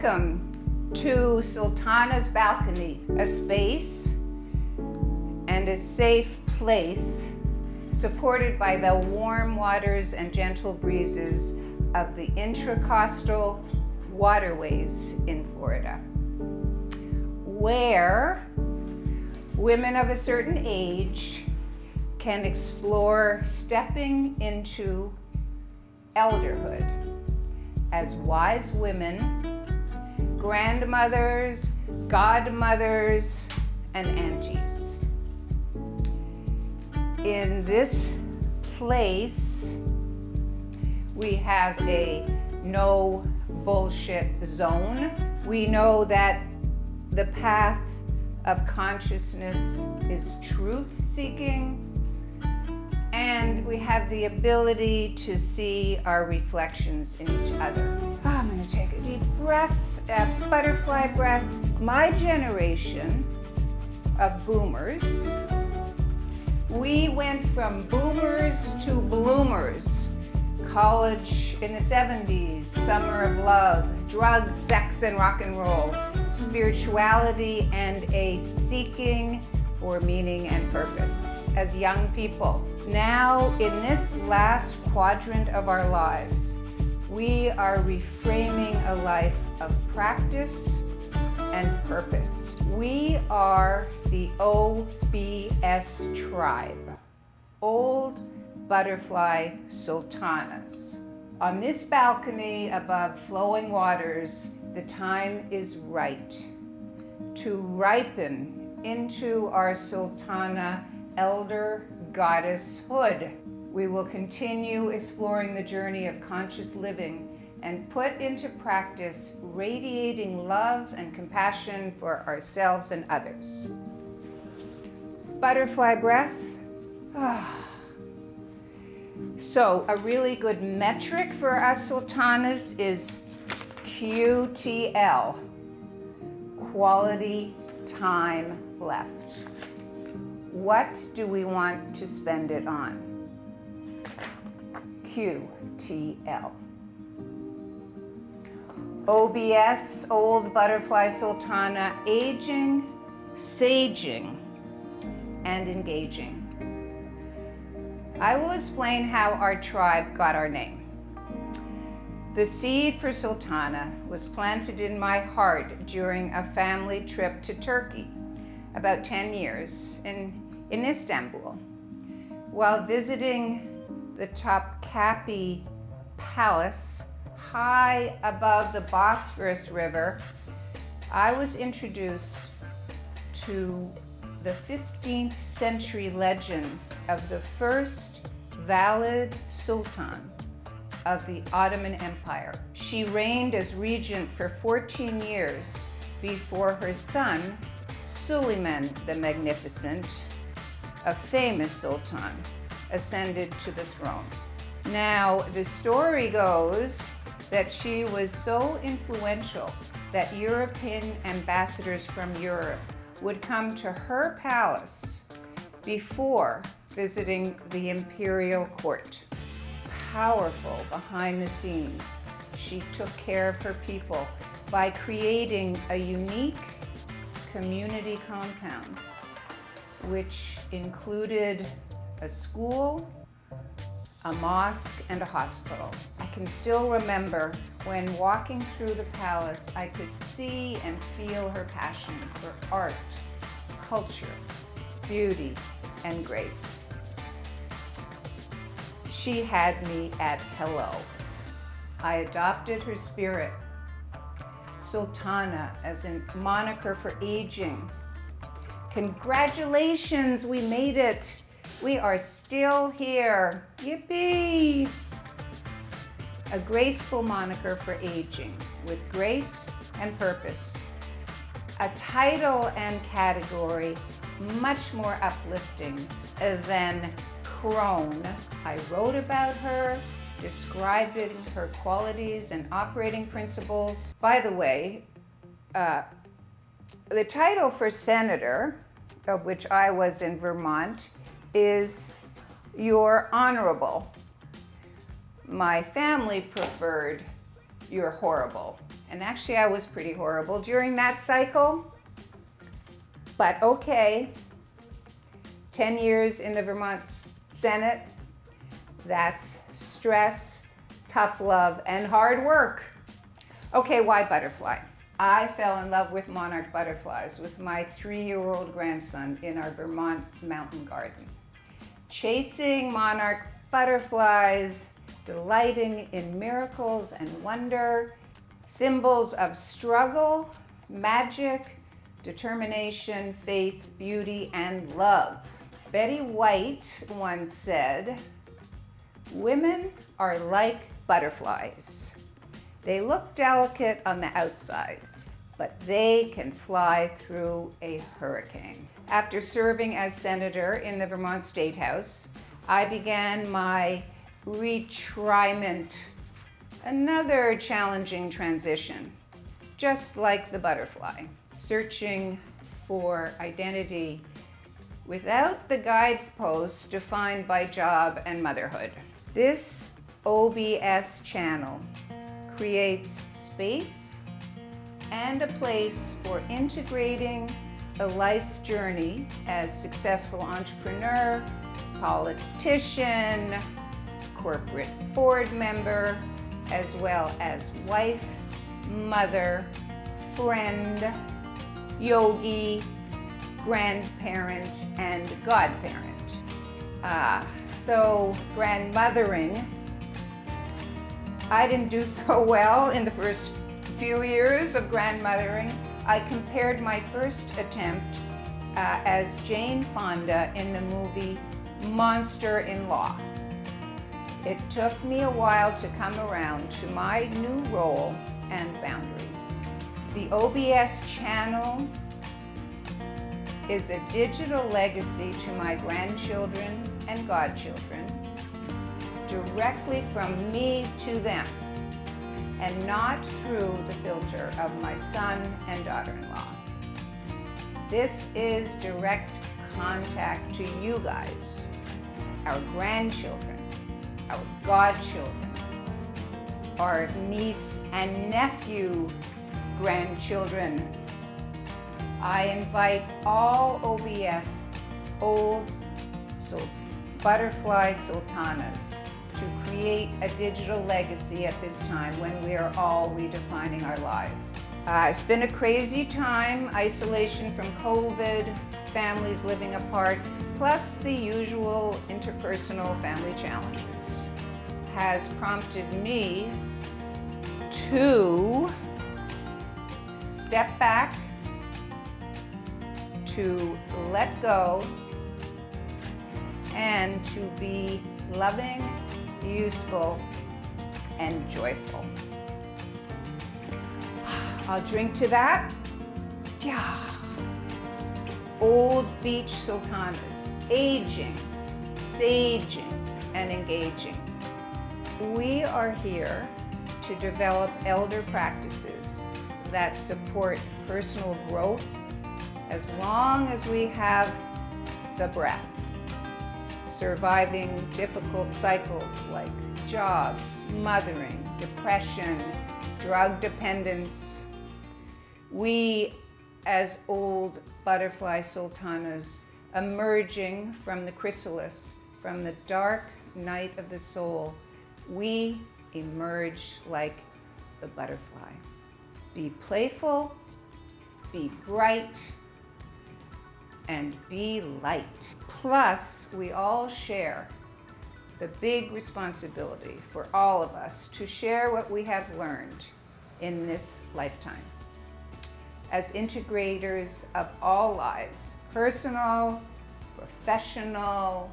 Welcome to Sultanas Balcony, a space and a safe place supported by the warm waters and gentle breezes of the intracoastal waterways in Florida, where women of a certain age can explore stepping into elderhood as wise women, grandmothers, godmothers, and aunties. In this place, we have a no bullshit zone. We know that the path of consciousness is truth seeking, and we have the ability to see our reflections in each other. I'm gonna take a deep breath, a butterfly breath. My generation of boomers, we went from boomers to bloomers. College in the 70s, summer of love, drugs, sex, and rock and roll, spirituality, and a seeking for meaning and purpose as young people. Now, in this last quadrant of our lives, we are reframing a life of practice and purpose. We are the OBS tribe, Old Butterfly Sultanas. On this balcony above flowing waters, the time is right to ripen into our Sultana elder goddesshood. We will continue exploring the journey of conscious living and put into practice radiating love and compassion for ourselves and others. Butterfly breath. So a really good metric for us Sultanas is QTL, quality time left. What do we want to spend it on? QTL. OBS, Old Butterfly Sultana, aging, saging, and engaging. I will explain how our tribe got our name. The seed for Sultana was planted in my heart during a family trip to Turkey about 10 years in Istanbul. While visiting the Topkapi Palace high above the Bosphorus River, I was introduced to the 15th century legend of the first valid sultan of the Ottoman Empire. She reigned as regent for 14 years before her son, Suleiman the Magnificent, a famous sultan, ascended to the throne. Now, the story goes that she was so influential that European ambassadors from Europe would come to her palace before visiting the imperial court. Powerful behind the scenes, she took care of her people by creating a unique community compound, which included a school, a mosque, and a hospital. I can still remember when walking through the palace, I could see and feel her passion for art, culture, beauty, and grace. She had me at hello. I adopted her spirit, Sultana, as a moniker for aging. Congratulations, we made it. We are still here. Yippee! A graceful moniker for aging with grace and purpose. A title and category much more uplifting than crone. I wrote about her, described it, her qualities and operating principles. By the way, the title for senator, of which I was in Vermont, is Your Honorable. My family preferred You're Horrible. And actually I was pretty horrible during that cycle, but okay. 10 years in the Vermont Senate, that's stress, tough love, and hard work. Okay, why butterfly? I fell in love with monarch butterflies with my 3-year-old grandson in our Vermont mountain garden. Chasing monarch butterflies, delighting in miracles and wonder, symbols of struggle, magic, determination, faith, beauty, and love. Betty White once said, "Women are like butterflies. They look delicate on the outside, but they can fly through a hurricane." After serving as senator in the Vermont State House, I began my retirement, another challenging transition, just like the butterfly, searching for identity without the guideposts defined by job and motherhood. This OBS channel creates space and a place for integrating a life's journey as successful entrepreneur, politician, corporate board member, as well as wife, mother, friend, yogi, grandparent, and godparent. So grandmothering, I didn't do so well in the first few years of grandmothering. I compared my first attempt as Jane Fonda in the movie Monster-in-Law. It took me a while to come around to my new role and boundaries. The OBS channel is a digital legacy to my grandchildren and godchildren, directly from me to them, and not through the filter of my son and daughter-in-law. This is direct contact to you guys, our grandchildren, our godchildren, our niece and nephew grandchildren. I invite all OBS, Butterfly Sultanas, to create a digital legacy at this time when we are all redefining our lives. It's been a crazy time, isolation from COVID, families living apart, plus the usual interpersonal family challenges, has prompted me to step back, to let go, and to be loving, useful, and joyful. I'll drink to that. Yeah. Old beach sultanas, aging, saging, and engaging. We are here to develop elder practices that support personal growth as long as we have the breath, surviving difficult cycles like jobs, mothering, depression, drug dependence. We, as old butterfly sultanas, emerging from the chrysalis, from the dark night of the soul, we emerge like the butterfly. Be playful, be bright, and be light. Plus, we all share the big responsibility for all of us to share what we have learned in this lifetime. As integrators of all lives, personal, professional,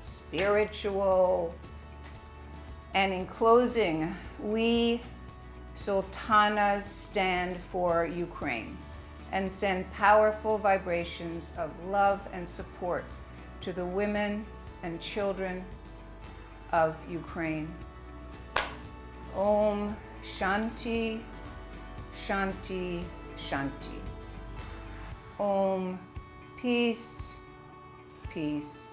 spiritual, and in closing, we Sultanas stand for Ukraine and send powerful vibrations of love and support to the women and children of Ukraine. Om Shanti, Shanti, Shanti. Om Peace, Peace,